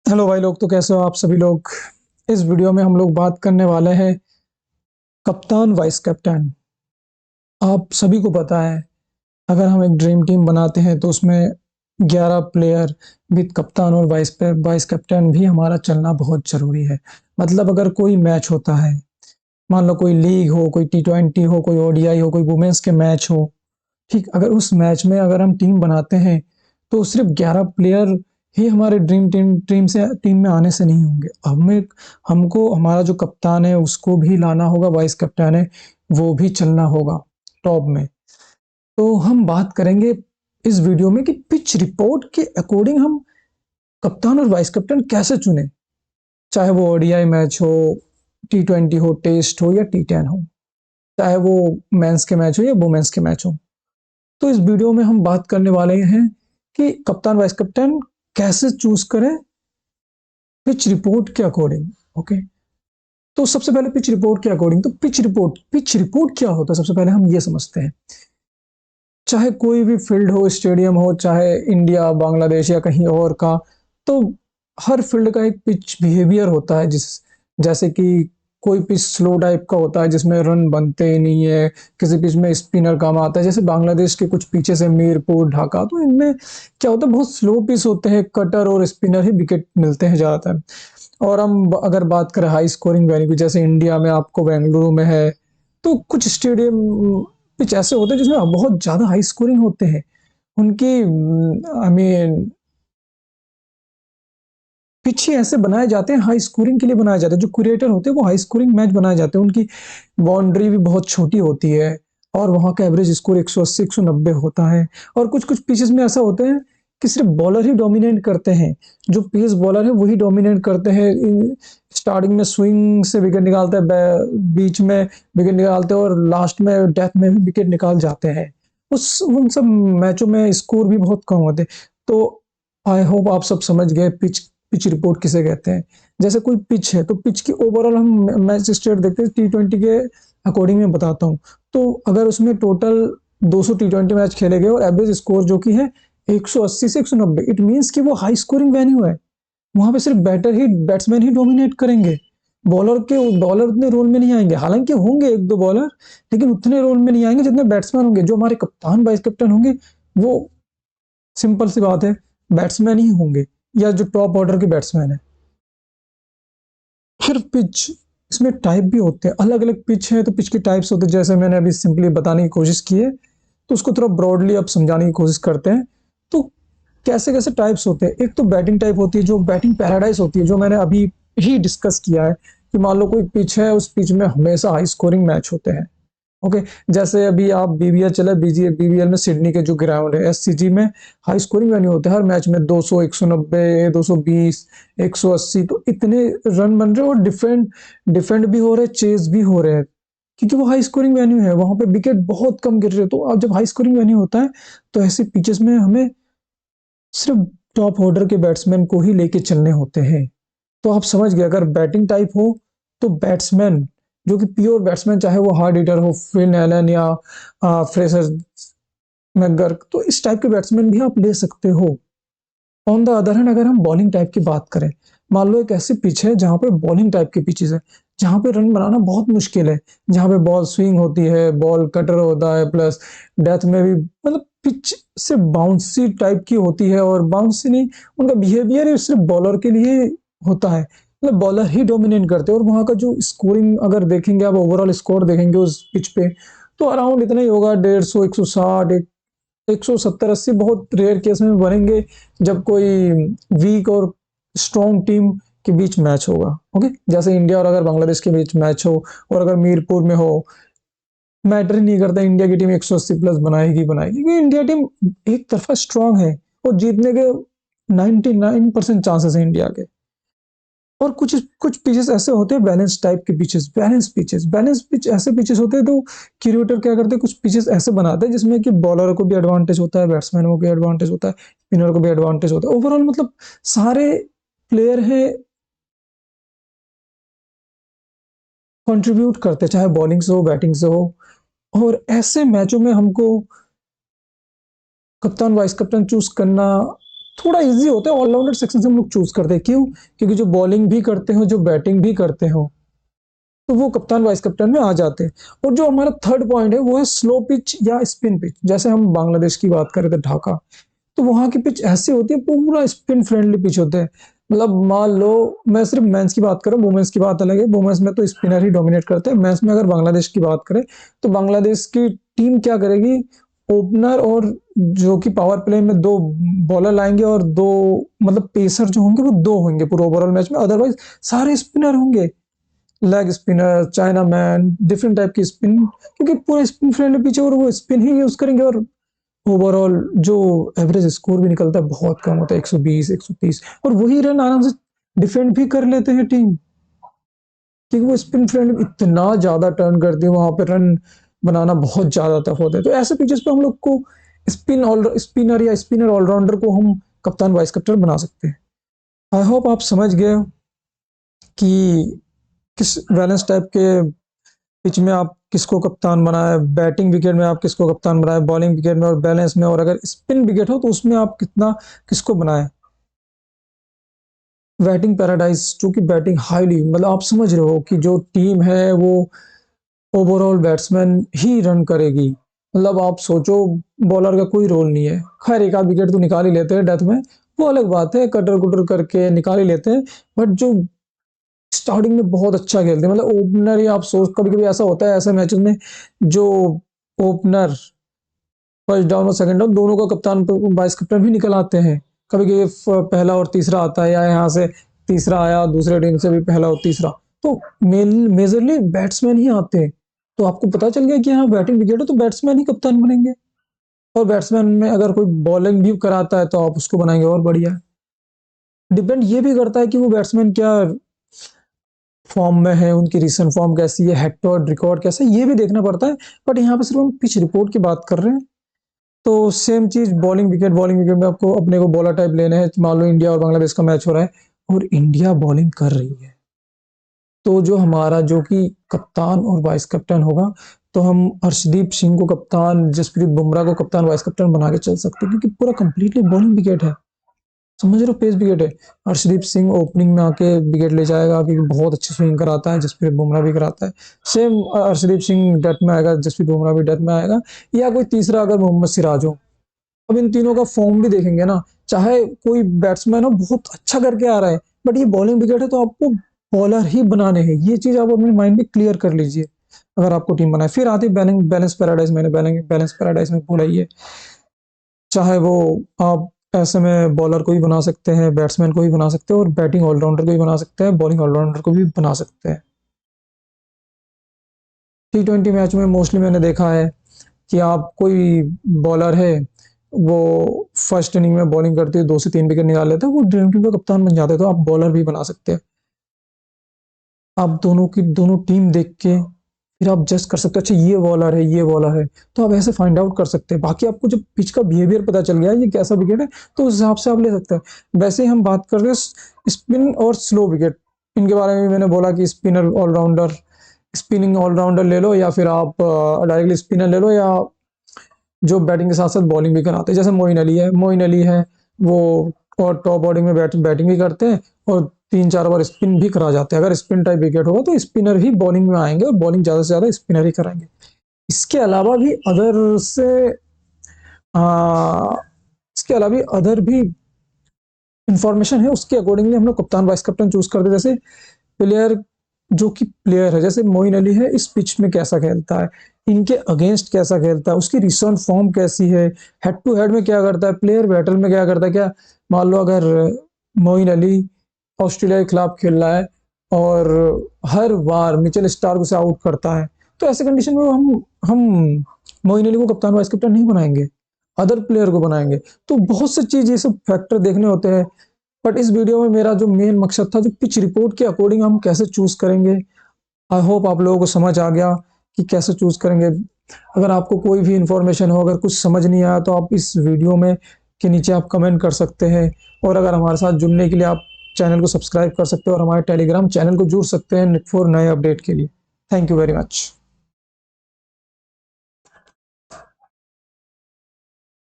Hello भाई लोग, तो कैसे हो आप सभी लोग। इस वीडियो में हम लोग बात करने वाले हैं कप्तान वाइस कैप्टन। आप सभी को पता है, अगर हम एक ड्रीम टीम बनाते हैं तो उसमें 11 प्लेयर विद कप्तान और वाइस कैप्टन भी हमारा चलना बहुत ज़रूरी है। मतलब अगर कोई मैच होता है, मान लो कोई लीग हो, कोई टी20 हो, कोई ओडीआई हो, कोई वुमेन्स के मैच हो, ठीक, अगर उस मैच में अगर हम टीम बनाते हैं तो सिर्फ 11 प्लेयर ही हमारे टीम में आने से नहीं होंगे। हमें हमको हमारा जो कप्तान है उसको भी लाना होगा, वाइस कैप्टन है वो भी चलना होगा टॉप में। तो हम बात करेंगे इस वीडियो में कि पिच रिपोर्ट के अकॉर्डिंग हम कप्तान और वाइस कैप्टन कैसे चुने, चाहे वो ओडीआई मैच हो, टी20 हो, टेस्ट हो या टी10 हो, चाहे वो मेंस के मैच हो या वुमेन्स के मैच हो। तो इस वीडियो में हम बात करने वाले हैं कि कप्तान वाइस कैप्टन कैसे चूज करें पिच रिपोर्ट के अकॉर्डिंग। ओके, तो सबसे पहले पिच रिपोर्ट के अकॉर्डिंग, तो पिच रिपोर्ट क्या होता है सबसे पहले हम ये समझते हैं। चाहे कोई भी फील्ड हो, स्टेडियम हो, चाहे इंडिया, बांग्लादेश या कहीं और का, तो हर फील्ड का एक पिच बिहेवियर होता है। जैसे कि कोई पिच स्लो टाइप का होता है जिसमें रन बनते ही नहीं है, किसी पिच में स्पिनर काम आता है। जैसे बांग्लादेश के कुछ पिचेस है, मीरपुर, ढाका, तो इनमें क्या होता है, बहुत स्लो पिच होते हैं, कटर और स्पिनर ही विकेट मिलते हैं ज़्यादातर। और हम अगर बात करें हाई स्कोरिंग वेन्यू की, जैसे इंडिया में आपको बेंगलुरु में है, तो कुछ स्टेडियम पिच ऐसे होते हैं जिसमें बहुत ज़्यादा हाई स्कोरिंग होते हैं। उनकी आई मीन पिच ही ऐसे बनाए जाते हैं, हाई स्कोरिंग के लिए बनाए जाते हैं। जो क्रिएटर होते हैं वो हाई स्कोरिंग मैच बनाए जाते हैं। उनकी बाउंड्री भी बहुत छोटी होती है और वहाँ का एवरेज स्कोर 180 190 होता है। और कुछ कुछ पिचेस में ऐसा होता है कि सिर्फ बॉलर ही डोमिनेट करते हैं, जो पेस बॉलर है वही डोमिनेट करते हैं। स्टार्टिंग में स्विंग से विकेट निकालते हैं, बीच में विकेट निकालते हैं और लास्ट में डेथ में भी विकेट निकाल जाते हैं। उस उन सब मैचों में स्कोर भी बहुत कम होते हैं। तो आई होप आप सब समझ गए पिच पिच रिपोर्ट किसे कहते हैं। जैसे कोई पिच है तो पिच की ओवरऑल हम मैच स्टेट देखते हैं, टी20 के अकॉर्डिंग मैं बताता हूँ। तो अगर उसमें टोटल 200 टी20 मैच खेले गए और एवरेज स्कोर जो कि है 180 से 190, इट मीन्स कि वो हाई स्कोरिंग वेन्यू है। वहां पे सिर्फ बैट्समैन ही डोमिनेट करेंगे। बॉलर उतने रोल में नहीं आएंगे, हालांकि होंगे एक दो बॉलर, लेकिन उतने रोल में नहीं आएंगे जितने बैट्समैन होंगे। जो हमारे कप्तान वाइस कैप्टन होंगे वो सिंपल सी बात है, बैट्समैन ही होंगे या जो टॉप ऑर्डर के बैट्समैन है। फिर पिच, इसमें टाइप भी होते हैं, अलग अलग पिच है तो पिच के टाइप्स होते हैं। जैसे मैंने अभी सिंपली बताने की कोशिश की है, तो उसको थोड़ा ब्रॉडली अब समझाने की कोशिश करते हैं। तो कैसे कैसे टाइप्स होते हैं। एक तो बैटिंग टाइप होती है, जो बैटिंग पैराडाइज होती है, जो मैंने अभी ही डिस्कस किया है कि मान लो कोई पिच है, उस पिच में हमेशा हाई स्कोरिंग मैच होते हैं। ओके, जैसे अभी आप बीबीएल चले, बीबीएल में सिडनी के जो ग्राउंड है एससीजी में, हाई स्कोरिंग वेन्यू होते हैं। हर मैच में 200, 190, 220, 180, तो इतने रन बन रहे हैं और डिफेंड डिफेंड भी हो रहे हैं, चेज भी हो रहे हैं, क्योंकि वो हाई स्कोरिंग वेन्यू है। वहां पे विकेट बहुत कम गिर रहे हैं। तो अब जब हाई स्कोरिंग वेन्यू होता है तो ऐसे पिचेस में हमें सिर्फ टॉप ऑर्डर के बैट्समैन को ही लेके चलने होते हैं। तो आप समझ गए, अगर बैटिंग टाइप हो तो बैट्समैन जो कि प्योर बैट्समैन, चाहे वो हार्ड हिटर हो, फिन एलन या फ्रेसर मैकगर्क, तो इस टाइप के बैट्समैन भी आप ले सकते हो। ऑन द अदर हैंड, अगर हम बॉलिंग टाइप की बात करें, मान लो एक ऐसी पिच है जहां पे बॉलिंग टाइप की पिचेस है, जहां पे रन बनाना बहुत मुश्किल है, जहां पे बॉल स्विंग होती है, बॉल कटर होता है, प्लस डेथ में भी, मतलब पिच से बाउंसी टाइप की होती है। और बाउंसी नहीं, उनका बिहेवियर ही सिर्फ बॉलर के लिए होता है, मतलब बॉलर ही डोमिनेट करते हैं। और वहां का जो स्कोरिंग अगर देखेंगे, आप ओवरऑल स्कोर देखेंगे उस पिच पे, तो अराउंड इतना ही होगा, 150, 160, 170-80, बहुत रेयर केस में बनेंगे जब कोई वीक और स्ट्रॉन्ग टीम के बीच मैच होगा। ओके, जैसे इंडिया और अगर बांग्लादेश के बीच मैच हो और अगर मीरपुर में हो, मैटर ही नहीं करता, इंडिया की टीम 180 प्लस बनाएगी बनाएगी, क्योंकि इंडिया टीम एक तरफा स्ट्रांग है और जीतने के 99% चांसेस है इंडिया के। और कुछ कुछ पिचेस ऐसे होते हैं बैलेंस टाइप के पिचेस, बैलेंस पिच ऐसे पिचेस होते हैं। तो क्रिएटर क्या करते हैं, कुछ पिचेस ऐसे बनाते हैं जिसमें कि बॉलर को भी एडवांटेज होता है, बैट्समैन को भी एडवांटेज होता है, स्पिनर को भी एडवांटेज होता है। ओवरऑल मतलब सारे प्लेयर है कंट्रीब्यूट करते हैं, चाहे बॉलिंग से हो, बैटिंग से हो। और ऐसे मैचों में हमको कप्तान वाइस कैप्टन चूज करना थोड़ा इजी होता है, ऑलराउंडर सेक्शन से हम लोग चूज करते हैं। क्यों? क्योंकि जो बॉलिंग भी करते हो, जो बैटिंग भी करते हो, तो वो कप्तान वाइस कप्तान में आ जाते हैं। और जो हमारा थर्ड पॉइंट है वो है स्लो पिच या स्पिन पिच। जैसे हम बांग्लादेश की बात करें थे, ढाका, तो वहां की पिच ऐसी होती है, पूरा स्पिन फ्रेंडली पिच होते हैं। मतलब मान लो, मैं सिर्फ मेंस की बात करूं, वुमेन्स की बात अलग है, वुमेन्स में तो स्पिनर ही डोमिनेट करते हैं। मेंस में अगर बांग्लादेश की बात करें, तो बांग्लादेश की टीम क्या करेगी, ओपनर और जो कि पावर प्ले में दो बॉलर लाएंगे, और दो मतलब पेसर जो होंगे वो दो होंगे पूरे ओवरऑल मैच में, अदरवाइज सारे स्पिनर होंगे। Leg spinner, China man, different type की स्पिन, क्योंकि पूरा स्पिन फ्रेंडली पिच है और वो स्पिन ही यूज करेंगे। और ओवरऑल जो एवरेज स्कोर भी निकलता है बहुत कम होता है, 120 130, और वही रन आराम से डिफेंड भी कर लेते हैं टीम, क्योंकि वो स्पिन फ्रेंड इतना ज्यादा टर्न करती है, वहां पे रन बनाना बहुत ज्यादा टफ होता है। तो ऐसे पिचेस पे हम लोग को स्पिनर या स्पिनर ऑलराउंडर को हम कप्तान वाइस कप्तान बना सकते हैं। आई होप आप समझ गए कि किस बैलेंस टाइप के पिच में आप किसको कप्तान बनाए, बैटिंग विकेट में आप किसको कप्तान बनाए, बॉलिंग विकेट में और बैलेंस में, और अगर स्पिन विकेट हो तो उसमें आप कितना किसको बनाए। बैटिंग पैराडाइज, जो कि बैटिंग हाईली, मतलब आप समझ रहे हो कि जो टीम है वो ओवरऑल बैट्समैन ही रन करेगी। मतलब आप सोचो, बॉलर का कोई रोल नहीं है। खैर एक आध विकेट तो निकाल ही लेते हैं डेथ में, वो अलग बात है, कटर कुटर करके निकाल ही लेते हैं। बट जो स्टार्टिंग में बहुत अच्छा खेलते हैं, मतलब ओपनर ही आप सोच, कभी कभी ऐसा होता है ऐसे मैचेस में, जो ओपनर फर्स्ट डाउन और सेकंड डाउन दोनों का कप्तान वाइस कप्तान भी निकल आते हैं। कभी कभी पहला और तीसरा आता है, या यहाँ से तीसरा आया, दूसरे टीम से भी पहला और तीसरा, तो मेजरली बैट्समैन ही आते हैं। तो आपको पता चल गया कि हाँ बैटिंग विकेट है तो बैट्समैन ही कप्तान बनेंगे। और बैट्समैन में अगर कोई बॉलिंग भी कराता है तो आप उसको बनाएंगे और बढ़िया है। डिपेंड ये भी करता है कि वो बैट्समैन क्या फॉर्म में है, उनकी रिसेंट फॉर्म कैसी है, हेड टू हेड रिकॉर्ड कैसा है, ये भी देखना पड़ता है। बट यहाँ पे सिर्फ हम पिच रिपोर्ट की बात कर रहे हैं। तो सेम चीज बॉलिंग विकेट में आपको अपने को बॉलर टाइप लेने हैं। मान लो इंडिया और बांग्लादेश का मैच हो रहा है और इंडिया बॉलिंग कर रही है, तो जो हमारा जो कि कप्तान और वाइस कप्तान होगा, तो हम हर्षदीप सिंह को कप्तान, जसप्रीत बुमराह को कप्तान वाइस कप्तान बना के चल सकते हैं, क्योंकि पूरा कंप्लीटली बॉलिंग विकेट है। समझ रहे हो, पेस विकेट है। हर्षदीप सिंह ओपनिंग में आके विकेट ले जाएगा, क्योंकि बहुत अच्छी स्विंग कराता है, जसप्रीत बुमराह भी कराता है। सेम हर्षदीप सिंह डेथ में आएगा, जसप्रीत बुमराह भी डेथ में आएगा, या कोई तीसरा अगर मोहम्मद सिराज हो। अब इन तीनों का फॉर्म भी देखेंगे ना, चाहे कोई बैट्समैन हो बहुत अच्छा करके आ रहा है, बट ये बॉलिंग विकेट है तो आपको बॉलर ही बनाने हैं। ये चीज आप अपने माइंड में क्लियर कर लीजिए अगर आपको टीम बनाए। फिर आती बैलेंस पैराडाइज, मैंने बैलेंस पैराडाइज में बोला ही है। चाहे वो आप ऐसे में बॉलर को ही बना सकते हैं, बैट्समैन को ही बना सकते हैं, और बैटिंग ऑलराउंडर को ही बना सकते हैं, बॉलिंग ऑलराउंडर को भी बना सकते हैं। T20 मैच में मोस्टली मैंने देखा है कि आप कोई बॉलर है, वो फर्स्ट इनिंग में बॉलिंग करते हुए 2 से 3 विकेट निकाल लेता है, वो ड्रीम टीम का कप्तान बन जाता है। तो आप बॉलर भी बना सकते हैं। आप दोनों टीम देख के फिर आप जज कर सकते हो, अच्छा ये बॉलर है, ये बॉलर है, तो आप ऐसे फाइंड आउट कर सकते हैं। बाकी आपको जब पिच का बिहेवियर पता चल गया ये कैसा विकेट है, तो उस हिसाब से आप ले सकते हैं। वैसे ही हम बात कर रहे हैं स्पिन और स्लो विकेट, इनके बारे में मैंने बोला कि स्पिनर ऑलराउंडर, स्पिनिंग ऑलराउंडर ले लो, या फिर आप डायरेक्टली स्पिनर ले लो, या जो बैटिंग के साथ साथ बॉलिंग भी कराते हैं। जैसे मोइन अली है वो, और टॉप ऑर्डर में बैटिंग भी करते हैं, और 3 4 बार स्पिन भी करा जाते हैं। अगर स्पिन टाइप विकेट होगा तो स्पिनर ही बॉलिंग में आएंगे, और बॉलिंग ज्यादा से ज्यादा स्पिनर ही कराएंगे। इसके अलावा भी अदर से आ, इसके अलावा भी अदर भी इंफॉर्मेशन है, उसके अकॉर्डिंगली हम लोग कप्तान वाइस कप्तान चूज करते हैं। जैसे प्लेयर, जो कि प्लेयर है, जैसे मोइन अली है, इस पिच में कैसा खेलता है, इनके अगेंस्ट कैसा खेलता है, उसकी रिसेंट फॉर्म कैसी है, हेड टू हेड में क्या करता है, प्लेयर बैटल में क्या करता है। क्या मान लो अगर मोइन अली ऑस्ट्रेलिया के खिलाफ खेल रहा है और हर बार मिचेल स्टार्क उसे आउट करता है, तो ऐसे कंडीशन में हम मोइन अली को कप्तान वाइस कप्तान नहीं बनाएंगे, अदर प्लेयर को बनाएंगे। तो बहुत सी चीज, ये सब फैक्टर देखने होते हैं। बट इस वीडियो में मेरा जो मेन मकसद था, जो पिच रिपोर्ट के अकॉर्डिंग हम कैसे चूज करेंगे, आई होप आप लोगों को समझ आ गया कि कैसे चूज करेंगे। अगर आपको कोई भी इंफॉर्मेशन हो, अगर कुछ समझ नहीं आया, तो आप इस वीडियो में के नीचे आप कमेंट कर सकते हैं। और अगर हमारे साथ जुड़ने के लिए आप चैनल को सब्सक्राइब कर सकते हैं, और हमारे टेलीग्राम चैनल को जुड़ सकते हैं फॉर नए अपडेट के लिए। Thank you very much.